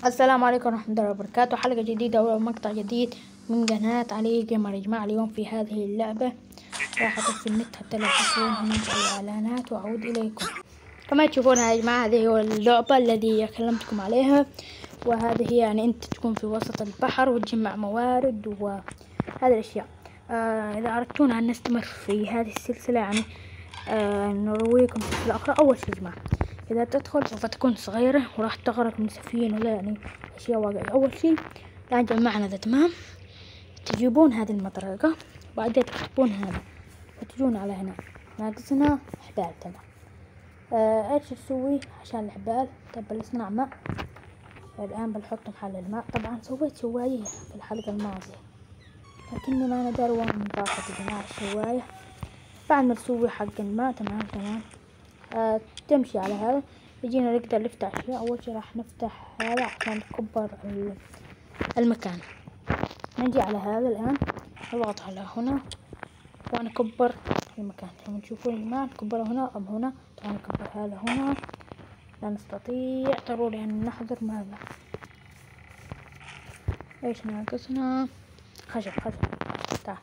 السلام عليكم ورحمة الله وبركاته. حلقة جديدة ومقطع جديد من قناة علي جيمر. يا جماعة اليوم في هذه اللعبة راح أطفي النت حتى لا تكون هناك الإعلانات وأعود إليكم. كما تشوفونها يا جماعة هذه هي اللعبة التي كلمتكم عليها، وهذه هي يعني أنت تكون في وسط البحر وتجمع موارد وهذه الأشياء. إذا أردتون أن نستمر في هذه السلسلة يعني نرويكم سلسلة أخرى. أول شيء يا جماعة إذا تدخل سوف تكون صغيرة وراح تغرق من سفينة ولا يعني أشياء واقعية. أول شيء الآن جمعنا ذا تمام، تجيبون هذه المطرقة وبعدين تكتبون هذا وتجون على هنا ناقصنا حبال. تمام ايش نسوي عشان الحبال؟ طب بلشنا ماء. الآن بنحط محل الماء. طبعا سويت شواية في الحلقة الماضية لكني ما ندار وين راحت يا جماعة الشواية. بعد ما نسوي حق الماء تمام تمشي على هذا. يجينا نقدر نفتح أشياء. أول شي راح نفتح هذا عشان نكبر المكان. نجي على هذا الآن نضغط على هنا ونكبر المكان. لما تشوفون يا جماعة نكبره هنا أم هنا. طبعا نكبر هذا هنا لا نستطيع. ضروري أن نحضر ماذا ايش ناقصنا. خشب. تعال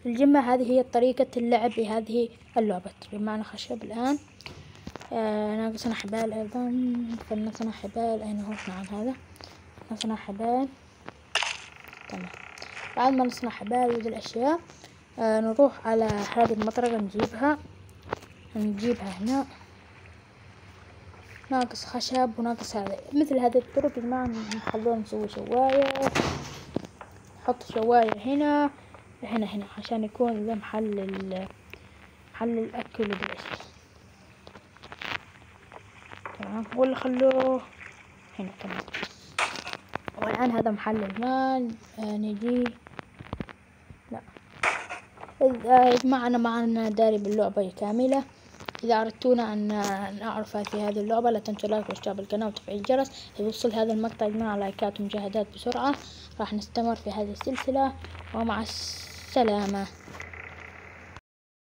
الجمة. هذه هي طريقة اللعب بهذه اللعبة. بمعنى خشب. الآن ناقصنا حبال أيضا. فلنصنع حبال. أين هو؟ نعم هذا نصنع حبال. تمام بعد ما نصنع حبال وذي الأشياء نروح على هذه المطرقة نجيبها هنا. ناقص خشب وناقص هذا. مثل هذه الطرق يا جماعة نخلونا نسوي شواية. نحط شواية هنا عشان يكون ذا محل الأكل وذي الأشياء. تمام ولا خلوه هنا. تمام والآن هذا محل الماء. نجي لا معنا داري باللعبة كاملة. إذا أردتونا أن نعرف في هذه اللعبة لا تنسوا لايك واشتراك بالقناة وتفعيل الجرس ليوصل هذا المقطع يا جماعة لايكات ومشاهدات بسرعة. راح نستمر في هذه السلسلة ومع السلامة.